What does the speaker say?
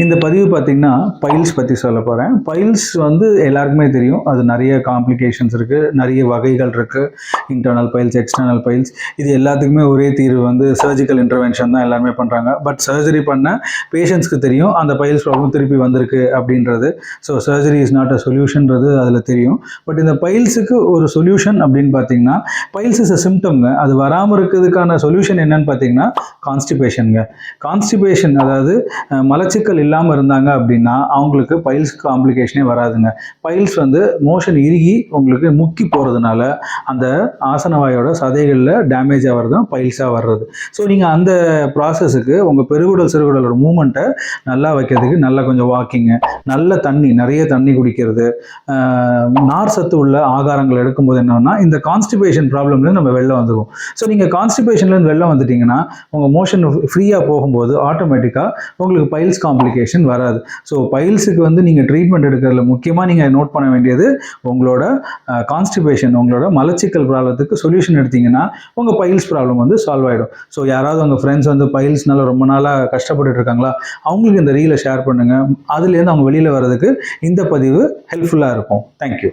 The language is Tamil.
இந்த பதிவு பார்த்தீங்கன்னா பைல்ஸ் பற்றி சொல்ல போகிறேன். பைல்ஸ் வந்து எல்லாருக்குமே தெரியும். அது நிறைய காம்ப்ளிகேஷன்ஸ் இருக்குது, நிறைய வகைகள் இருக்குது. இன்டர்னல் பைல்ஸ், எக்ஸ்டர்னல் பைல்ஸ், இது எல்லாத்துக்குமே ஒரே தீர்வு வந்து சர்ஜிக்கல் இன்டர்வென்ஷன் தான் எல்லாருமே பண்ணுறாங்க. பட் சர்ஜரி பண்ண பேஷண்ட்ஸ்க்கு தெரியும் அந்த பைல்ஸ் ப்ராப்ளம் திருப்பி வந்திருக்கு அப்படின்றது. So surgery is not a சொல்யூஷன்றது அதில் தெரியும். பட் இந்த பைல்ஸுக்கு ஒரு சொல்யூஷன் அப்படின்னு பார்த்தீங்கன்னா, பைல்ஸ் இஸ் அ சிம்டம்ங்க. அது வராமல் இருக்கிறதுக்கான சொல்யூஷன் என்னன்னு பார்த்தீங்கன்னா கான்ஸ்டிபேஷனுங்க. கான்ஸ்டிபேஷன் அதாவது மலச்சிக்கல் இல்லாமல் இருந்தாங்க அப்படின்னா அவங்களுக்கு பைல்ஸ் காம்ப்ளிகேஷனே வராதுங்க. பைல்ஸ் வந்து மோஷன் இறுகி உங்களுக்கு முக்கி போகிறதுனால அந்த ஆசனவாயோட சதைகளில் டேமேஜ் ஆகிறது தான் பைல்ஸாக வர்றது. ஸோ நீங்கள் அந்த ப்ராசஸுக்கு உங்கள் பெருகுடல் சிறுகுடலோட மூமெண்ட்டை நல்லா வைக்கிறதுக்கு நல்லா கொஞ்சம் வாக்கிங்கு, நல்ல தண்ணி, நிறைய தண்ணி குடிக்கிறது, நார் சத்து உள்ள ஆகாரங்கள் எடுக்கும்போது என்னன்னா இந்த கான்ஸ்டிபேஷன் ப்ராப்ளம்லேருந்து நம்ம வெளில வந்துடுவோம். ஸோ நீங்கள் கான்ஸ்டிபேஷன்லேருந்து வெளில வந்துட்டீங்கன்னா உங்கள் மோஷன் ஃப்ரீயாக போகும்போது ஆட்டோமேட்டிக்காக உங்களுக்கு பைல்ஸ் காம்ப்ளிகேஷன் வராது. ஸோ பைல்ஸுக்கு வந்து நீங்கள் ட்ரீட்மெண்ட் எடுக்கிறதுல முக்கியமாக நீங்கள் நோட் பண்ண வேண்டியது உங்களோட கான்ஸ்டிபேஷன், உங்களோட மலச்சிக்கல் ப்ராப்ளத்துக்கு சொல்யூஷன் எடுத்தீங்கன்னா உங்கள் பைல்ஸ் ப்ராப்ளம் வந்து சால்வ் ஆகிடும். ஸோ யாராவது உங்கள் ஃப்ரெண்ட்ஸ் வந்து பைல்ஸ்னால ரொம்ப நாளாக கஷ்டப்பட்டுட்டு இருக்காங்களா, அவங்களுக்கு இந்த ரீலை ஷேர் பண்ணுங்கள். அதுலேருந்து அவங்க வெளியில் வர்றதுக்கு இந்த பதிவு ஹெல்ப்ஃபுல்லாக இருக்கும். தேங்க்யூ.